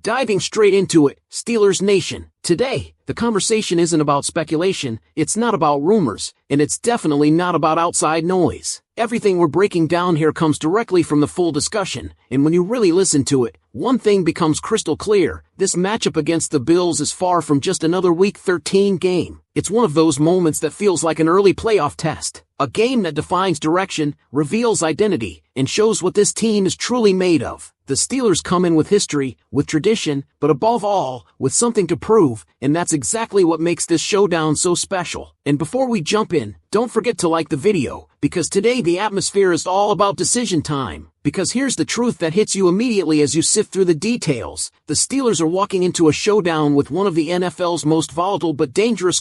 Diving straight into it, Steelers Nation. Today, the conversation isn't about speculation, it's not about rumors, and it's definitely not about outside noise. Everything we're breaking down here comes directly from the full discussion, and when you really listen to it, one thing becomes crystal clear: this matchup against the Bills is far from just another Week 13 game. It's one of those moments that feels like an early playoff test. A game that defines direction, reveals identity, and shows what this team is truly made of. The Steelers come in with history, with tradition, but above all, with something to prove, and that's exactly what makes this showdown so special. And before we jump in, don't forget to like the video, because today the atmosphere is all about decision time. Because here's the truth that hits you immediately as you sift through the details. The Steelers are walking into a showdown with one of the NFL's most volatile but dangerous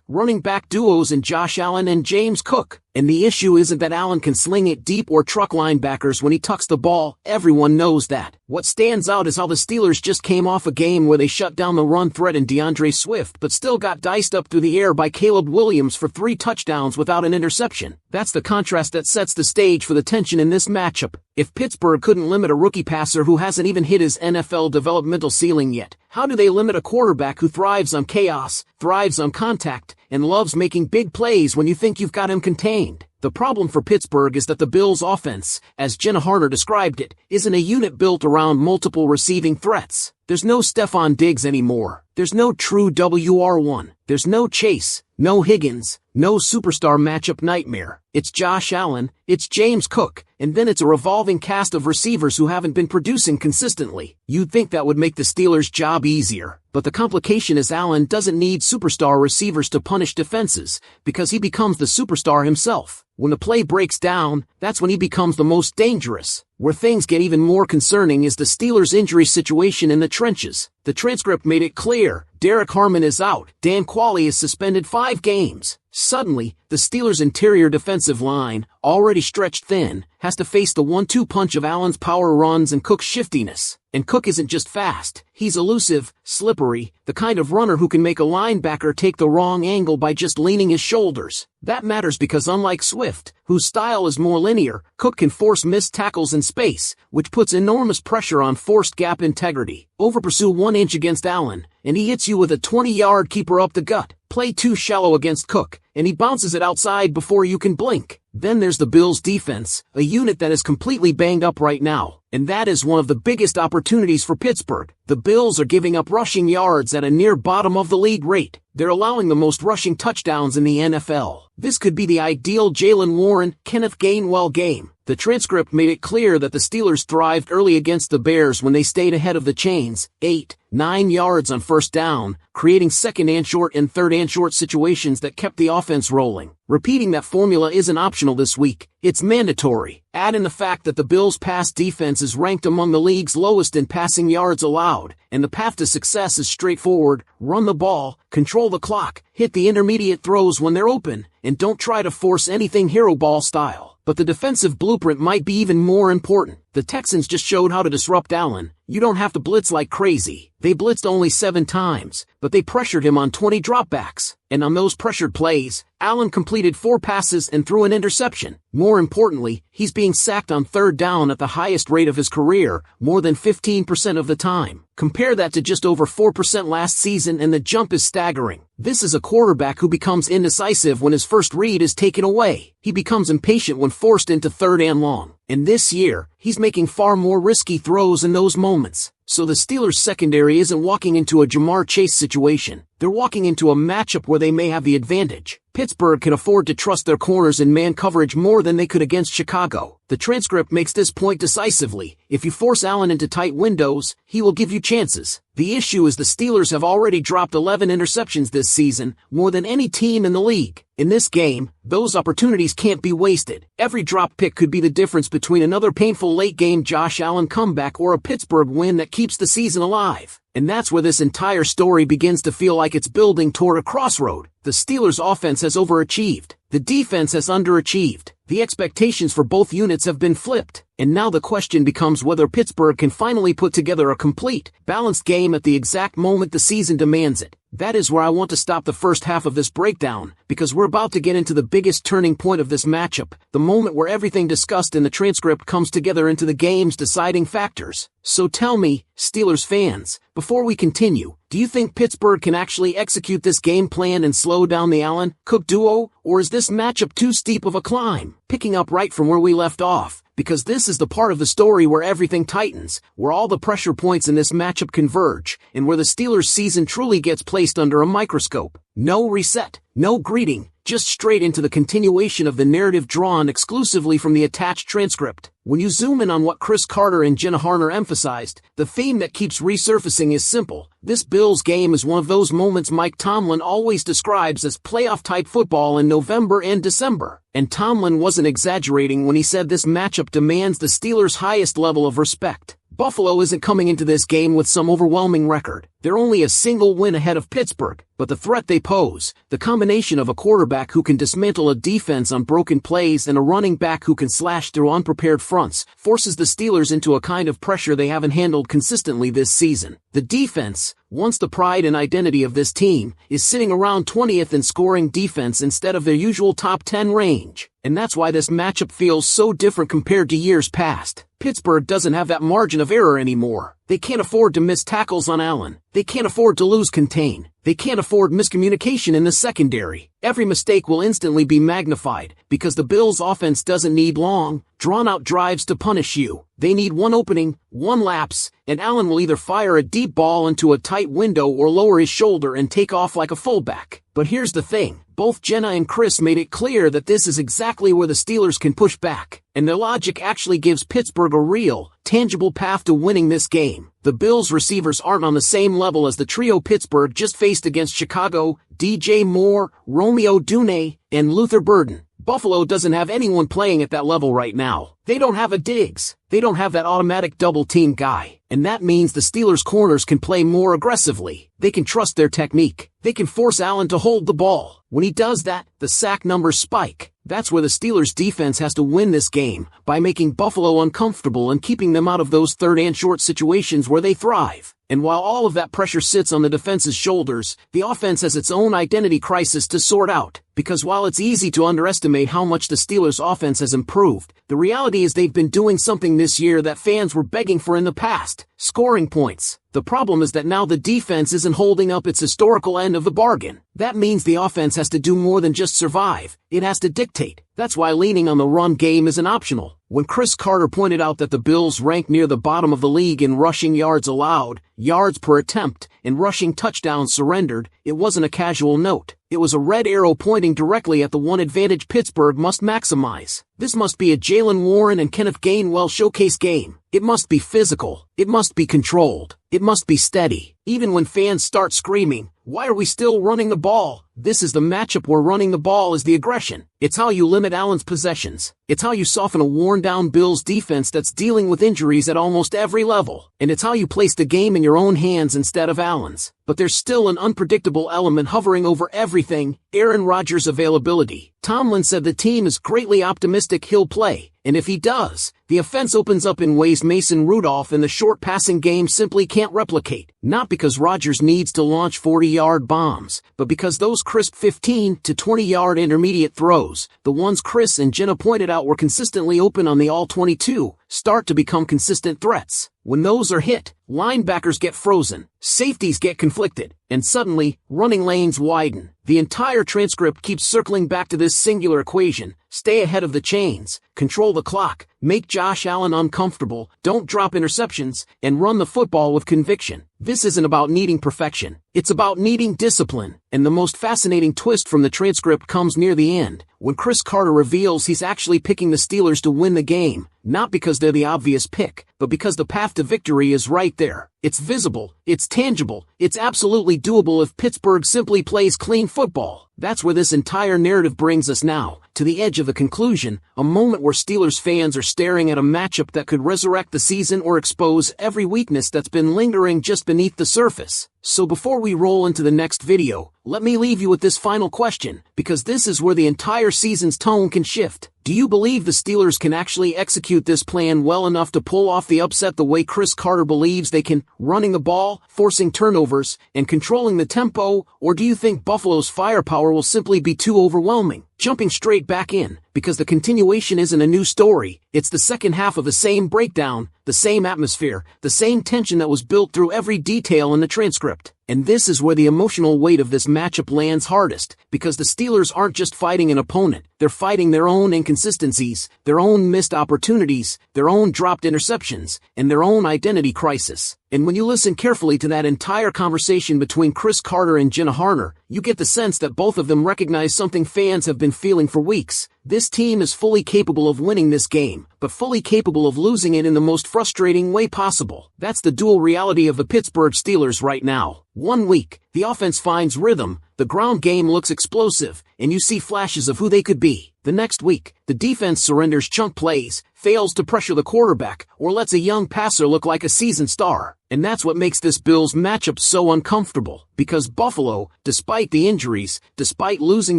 running back duos in Josh Allen and James Cook. And the issue isn't that Allen can sling it deep or truck linebackers when he tucks the ball, everyone knows that. What stands out is how the Steelers just came off a game where they shut down the run threat in DeAndre Swift but still got diced up through the air by Caleb Williams for 3 touchdowns without an interception. That's the contrast that sets the stage for the tension in this matchup. If Pittsburgh couldn't limit a rookie passer who hasn't even hit his NFL developmental ceiling yet, how do they limit a quarterback who thrives on chaos, thrives on contact, and loves making big plays when you think you've got him contained? The problem for Pittsburgh is that the Bills' offense, as Jenna Harder described it, isn't a unit built around multiple receiving threats. There's no Stephon Diggs anymore. There's no true WR1. There's no Chase, no Higgins, no superstar matchup nightmare. It's Josh Allen, it's James Cook, and then it's a revolving cast of receivers who haven't been producing consistently. You'd think that would make the Steelers' job easier. But the complication is Allen doesn't need superstar receivers to punish defenses, because he becomes the superstar himself. When the play breaks down, that's when he becomes the most dangerous. Where things get even more concerning is the Steelers' injury situation in the trenches. The transcript made it clear: Derek Harmon is out, Dan Qualley is suspended 5 games. Suddenly, the Steelers' interior defensive line, already stretched thin, has to face the 1-2 punch of Allen's power runs and Cook's shiftiness. And Cook isn't just fast, he's elusive, slippery, the kind of runner who can make a linebacker take the wrong angle by just leaning his shoulders. That matters because unlike Swift, whose style is more linear, Cook can force missed tackles in space, which puts enormous pressure on forced gap integrity. Overpursue 1 inch against Allen, and he hits you with a 20-yard keeper up the gut. Play too shallow against Cook, and he bounces it outside before you can blink. Then there's the Bills' defense, a unit that is completely banged up right now. And that is one of the biggest opportunities for Pittsburgh. The Bills are giving up rushing yards at a near bottom of the league rate. They're allowing the most rushing touchdowns in the NFL. This could be the ideal Jaylen Warren, Kenneth Gainwell game. The transcript made it clear that the Steelers thrived early against the Bears when they stayed ahead of the chains, 8-9 yards on first down, creating second and short and third and short situations that kept the offense rolling. Repeating that formula isn't optional this week, it's mandatory. Add in the fact that the Bills' pass defense is ranked among the league's lowest in passing yards allowed, and the path to success is straightforward: run the ball, control the clock, hit the intermediate throws when they're open, and don't try to force anything hero ball style. But the defensive blueprint might be even more important. The Texans just showed how to disrupt Allen. You don't have to blitz like crazy. They blitzed only 7 times, but they pressured him on 20 dropbacks. And on those pressured plays, Allen completed 4 passes and threw an interception. More importantly, he's being sacked on 3rd down at the highest rate of his career, more than 15% of the time. Compare that to just over 4% last season and the jump is staggering. This is a quarterback who becomes indecisive when his first read is taken away. He becomes impatient when forced into 3rd and long. And this year, he's making far more risky throws in those moments. So the Steelers' secondary isn't walking into a Jamar Chase situation. They're walking into a matchup where they may have the advantage. Pittsburgh can afford to trust their corners in man coverage more than they could against Chicago. The transcript makes this point decisively: if you force Allen into tight windows, he will give you chances. The issue is the Steelers have already dropped 11 interceptions this season, more than any team in the league. In this game, those opportunities can't be wasted. Every drop pick could be the difference between another painful late-game Josh Allen comeback or a Pittsburgh win that keeps the season alive. And that's where this entire story begins to feel like it's building toward a crossroad. The Steelers' offense has overachieved. The defense has underachieved. The expectations for both units have been flipped, and now the question becomes whether Pittsburgh can finally put together a complete, balanced game at the exact moment the season demands it. That is where I want to stop the first half of this breakdown, because we're about to get into the biggest turning point of this matchup, the moment where everything discussed in the transcript comes together into the game's deciding factors. So tell me, Steelers fans, before we continue, do you think Pittsburgh can actually execute this game plan and slow down the Allen-Cook duo, or is this matchup too steep of a climb? Picking up right from where we left off, because this is the part of the story where everything tightens, where all the pressure points in this matchup converge, and where the Steelers' season truly gets placed under a microscope. No reset, no greeting, just straight into the continuation of the narrative drawn exclusively from the attached transcript. When you zoom in on what Chris Carter and Jenna Harner emphasized, the theme that keeps resurfacing is simple. This Bills game is one of those moments Mike Tomlin always describes as playoff-type football in November and December. And Tomlin wasn't exaggerating when he said this matchup demands the Steelers' highest level of respect. Buffalo isn't coming into this game with some overwhelming record. They're only a single win ahead of Pittsburgh, but the threat they pose, the combination of a quarterback who can dismantle a defense on broken plays and a running back who can slash through unprepared fronts, forces the Steelers into a kind of pressure they haven't handled consistently this season. The defense, once the pride and identity of this team, is sitting around 20th in scoring defense instead of their usual top 10 range. And that's why this matchup feels so different compared to years past. Pittsburgh doesn't have that margin of error anymore. They can't afford to miss tackles on Allen. They can't afford to lose contain. They can't afford miscommunication in the secondary. Every mistake will instantly be magnified, because the Bills' offense doesn't need long, drawn-out drives to punish you. They need one opening, one lapse, and Allen will either fire a deep ball into a tight window or lower his shoulder and take off like a fullback. But here's the thing. Both Jenna and Chris made it clear that this is exactly where the Steelers can push back, and their logic actually gives Pittsburgh a real, tangible path to winning this game. The Bills' receivers aren't on the same level as the trio Pittsburgh just faced against Chicago: DJ Moore, Romeo Doubs, and Luther Burden. Buffalo doesn't have anyone playing at that level right now. They don't have a Diggs. They don't have that automatic double-team guy. And that means the Steelers' corners can play more aggressively. They can trust their technique. They can force Allen to hold the ball. When he does that, the sack numbers spike. That's where the Steelers' defense has to win this game, by making Buffalo uncomfortable and keeping them out of those third and short situations where they thrive. And while all of that pressure sits on the defense's shoulders, the offense has its own identity crisis to sort out. Because while it's easy to underestimate how much the Steelers' offense has improved, the reality is they've been doing something this year that fans were begging for in the past: scoring points. The problem is that now the defense isn't holding up its historical end of the bargain. That means the offense has to do more than just survive. It has to dictate. That's why leaning on the run game isn't optional. When Chris Carter pointed out that the Bills ranked near the bottom of the league in rushing yards allowed, yards per attempt, and rushing touchdowns surrendered, it wasn't a casual note. It was a red arrow pointing directly at the one advantage Pittsburgh must maximize. This must be a Jaylen Warren and Kenneth Gainwell showcase game. It must be physical. It must be controlled. It must be steady. Even when fans start screaming, "Why are we still running the ball?" This is the matchup where running the ball is the aggression. It's how you limit Allen's possessions. It's how you soften a worn-down Bills defense that's dealing with injuries at almost every level. And it's how you place the game in your own hands instead of Allen's. But there's still an unpredictable element hovering over everything: Aaron Rodgers' availability. Tomlin said the team is greatly optimistic he'll play, and if he does, the offense opens up in ways Mason Rudolph in the short passing game simply can't replicate. Not because Rodgers needs to launch 40-yard bombs, but because those crisp 15 to 20-yard intermediate throws, the ones Chris and Jenna pointed out were consistently open on the All-22, start to become consistent threats. When those are hit, linebackers get frozen, safeties get conflicted, and suddenly, running lanes widen. The entire transcript keeps circling back to this singular equation: stay ahead of the chains, control the clock, make Josh Allen uncomfortable, don't drop interceptions, and run the football with conviction. This isn't about needing perfection. It's about needing discipline. And the most fascinating twist from the transcript comes near the end, when Chris Carter reveals he's actually picking the Steelers to win the game, not because they're the obvious pick, but because the path to victory is right there. It's visible, it's tangible, it's absolutely doable if Pittsburgh simply plays clean football. That's where this entire narrative brings us now, to the edge of the conclusion, a moment where Steelers fans are staring at a matchup that could resurrect the season or expose every weakness that's been lingering just beneath the surface. So before we roll into the next video, let me leave you with this final question, because this is where the entire season's tone can shift. Do you believe the Steelers can actually execute this plan well enough to pull off the upset the way Chris Carter believes they can, running the ball, forcing turnovers, and controlling the tempo, or do you think Buffalo's firepower will simply be too overwhelming? Jumping straight back in, because the continuation isn't a new story, it's the second half of the same breakdown, the same atmosphere, the same tension that was built through every detail in the transcript. And this is where the emotional weight of this matchup lands hardest, because the Steelers aren't just fighting an opponent, they're fighting their own inconsistencies, their own missed opportunities, their own dropped interceptions, and their own identity crisis. And when you listen carefully to that entire conversation between Chris Carter and Jenna Harner, you get the sense that both of them recognize something fans have been feeling for weeks. This team is fully capable of winning this game, but fully capable of losing it in the most frustrating way possible. That's the dual reality of the Pittsburgh Steelers right now. 1 week, the offense finds rhythm, the ground game looks explosive, and you see flashes of who they could be. The next week, the defense surrenders chunk plays, fails to pressure the quarterback, or lets a young passer look like a seasoned star. And that's what makes this Bills matchup so uncomfortable, because Buffalo, despite the injuries, despite losing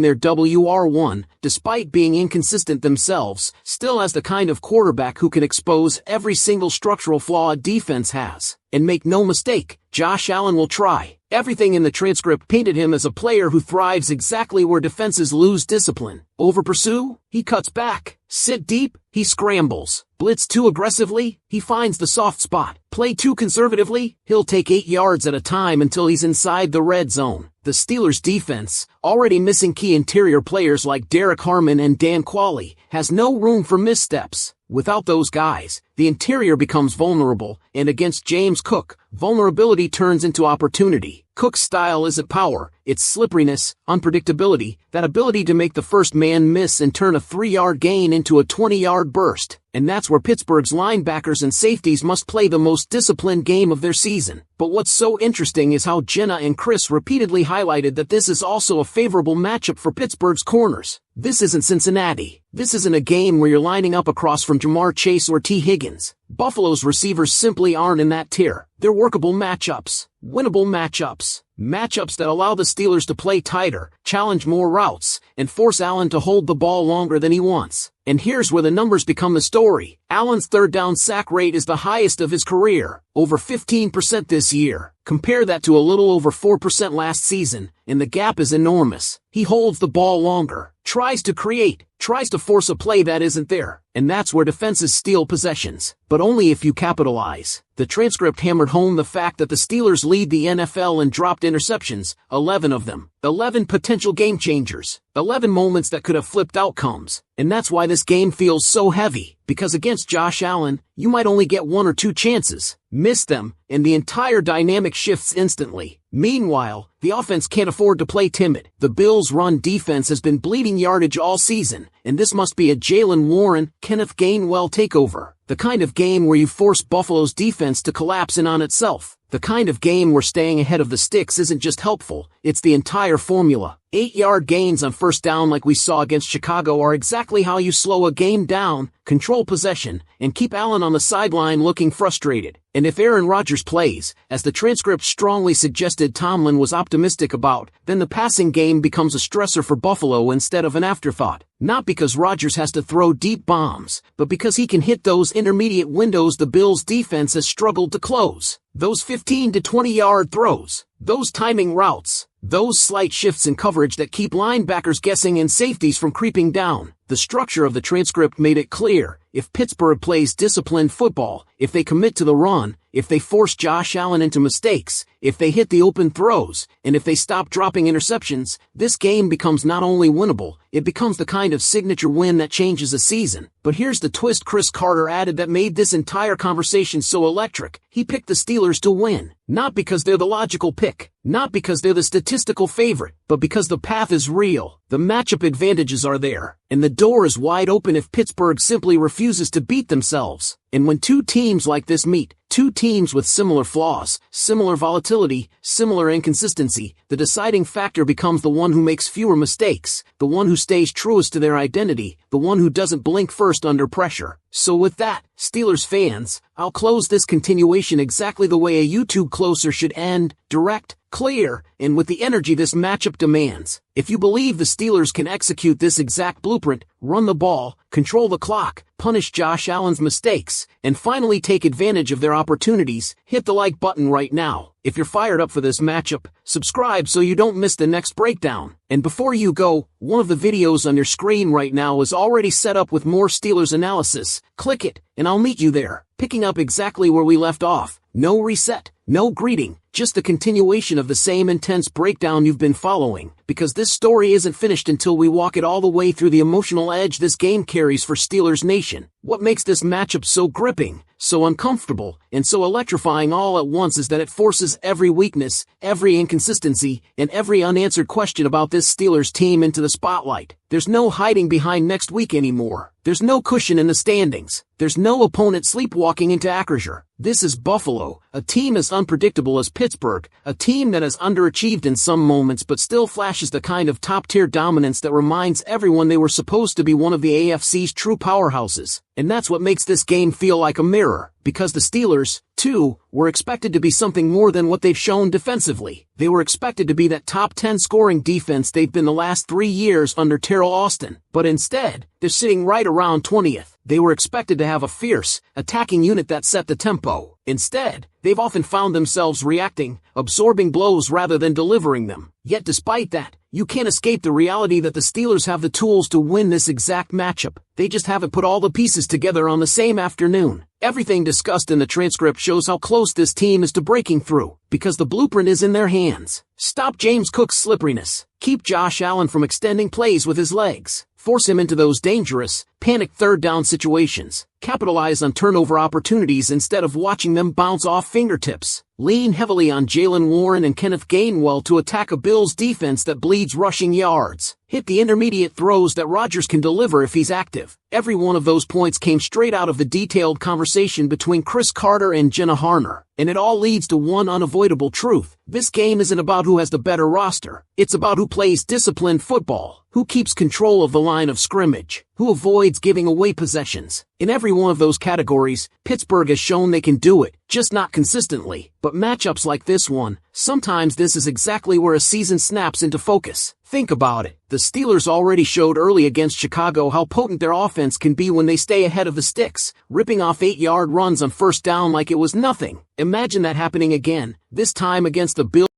their WR1, despite being inconsistent themselves, still has the kind of quarterback who can expose every single structural flaw a defense has. And make no mistake, Josh Allen will try. Everything in the transcript painted him as a player who thrives exactly where defenses lose discipline. Over-pursue? He cuts back. Sit deep? He scrambles. Blitz too aggressively? He finds the soft spot. Play too conservatively? He'll take 8 yards at a time until he's inside the red zone. The Steelers' defense, already missing key interior players like Derek Harmon and Dan Qualley, has no room for missteps. Without those guys, the interior becomes vulnerable, and against James Cook, vulnerability turns into opportunity. Cook's style isn't power, it's slipperiness, unpredictability, that ability to make the first man miss and turn a 3-yard gain into a 20-yard burst. And that's where Pittsburgh's linebackers and safeties must play the most disciplined game of their season. But what's so interesting is how Jenna and Chris repeatedly highlighted that this is also a favorable matchup for Pittsburgh's corners. This isn't Cincinnati. This isn't a game where you're lining up across from Jamar Chase or T. Higgins. Buffalo's receivers simply aren't in that tier. They're workable matchups, winnable matchups, matchups that allow the Steelers to play tighter, challenge more routes, and force Allen to hold the ball longer than he wants. And here's where the numbers become the story. Allen's third down sack rate is the highest of his career, over 15% this year. Compare that to a little over 4% last season, and the gap is enormous. He holds the ball longer, tries to create, tries to force a play that isn't there. And that's where defenses steal possessions, but only if you capitalize. The transcript hammered home the fact that the Steelers lead the NFL in dropped interceptions, 11 of them. 11 potential game changers. 11 moments that could have flipped outcomes. And that's why this game feels so heavy, because against Josh Allen, you might only get 1 or 2 chances. Miss them, and the entire dynamic shifts instantly. Meanwhile, the offense can't afford to play timid. The Bills' run defense has been bleeding yardage all season, and this must be a Jaylen Warren, Kenneth Gainwell takeover. The kind of game where you force Buffalo's defense to collapse in on itself. The kind of game where staying ahead of the sticks isn't just helpful, it's the entire formula. 8-yard gains on first down like we saw against Chicago are exactly how you slow a game down, control possession, and keep Allen on the sideline looking frustrated. And if Aaron Rodgers plays, as the transcript strongly suggested Tomlin was optimistic about, then the passing game becomes a stressor for Buffalo instead of an afterthought. Not because Rodgers has to throw deep bombs, but because he can hit those intermediate windows the Bills' defense has struggled to close. Those 15 to 20-yard throws, those timing routes, those slight shifts in coverage that keep linebackers guessing and safeties from creeping down. The structure of the transcript made it clear, if Pittsburgh plays disciplined football, if they commit to the run, if they force Josh Allen into mistakes, if they hit the open throws, and if they stop dropping interceptions, this game becomes not only winnable, it becomes the kind of signature win that changes a season. But here's the twist Chris Carter added that made this entire conversation so electric. He picked the Steelers to win. Not because they're the logical pick, not because they're the statistical favorite, but because the path is real. The matchup advantages are there, and the door is wide open if Pittsburgh simply refuses to beat themselves. And when two teams like this meet, two teams with similar flaws, similar volatility, similar inconsistency, the deciding factor becomes the one who makes fewer mistakes, the one who stays truest to their identity, the one who doesn't blink first under pressure. So with that, Steelers fans, I'll close this continuation exactly the way a YouTube closer should end, direct, clear, and with the energy this matchup demands. If you believe the Steelers can execute this exact blueprint, run the ball, control the clock, punish Josh Allen's mistakes, and finally take advantage of their opportunities, hit the like button right now. If you're fired up for this matchup, subscribe so you don't miss the next breakdown. And before you go, one of the videos on your screen right now is already set up with more Steelers analysis. Click it, and I'll meet you there, picking up exactly where we left off. No reset, no greeting, just the continuation of the same intense breakdown you've been following, because this story isn't finished until we walk it all the way through the emotional edge this game carries for Steelers Nation. What makes this matchup so gripping, so uncomfortable, and so electrifying all at once is that it forces every weakness, every inconsistency, and every unanswered question about this Steelers team into the spotlight. There's no hiding behind next week anymore. There's no cushion in the standings. There's no opponent sleepwalking into Acrisure. This is Buffalo, a team as unpredictable as Pittsburgh, a team that has underachieved in some moments but still flashes the kind of top-tier dominance that reminds everyone they were supposed to be one of the AFC's true powerhouses. And that's what makes this game feel like a mirror, because the Steelers, too, were expected to be something more than what they've shown defensively. They were expected to be that top 10 scoring defense they've been the last 3 years under Terrell Austin, but instead, they're sitting right around 20th. They were expected to have a fierce, attacking unit that set the tempo. Instead, they've often found themselves reacting, absorbing blows rather than delivering them. Yet despite that, you can't escape the reality that the Steelers have the tools to win this exact matchup. They just haven't put all the pieces together on the same afternoon. Everything discussed in the transcript shows how close this team is to breaking through, because the blueprint is in their hands. Stop James Cook's slipperiness. Keep Josh Allen from extending plays with his legs. Force him into those dangerous, panicked third down situations. Capitalize on turnover opportunities instead of watching them bounce off fingertips. Lean heavily on Jaylen Warren and Kenneth Gainwell to attack a Bills defense that bleeds rushing yards. Hit the intermediate throws that Rodgers can deliver if he's active. Every one of those points came straight out of the detailed conversation between Chris Carter and Jenna Harner. And it all leads to one unavoidable truth. This game isn't about who has the better roster. It's about who plays disciplined football, who keeps control of the line of scrimmage, who avoids giving away possessions. In every one of those categories, Pittsburgh has shown they can do it, just not consistently. But matchups like this one, sometimes this is exactly where a season snaps into focus. Think about it. The Steelers already showed early against Chicago how potent their offense can be when they stay ahead of the sticks, ripping off 8-yard runs on first down like it was nothing. Imagine that happening again, this time against the Bills.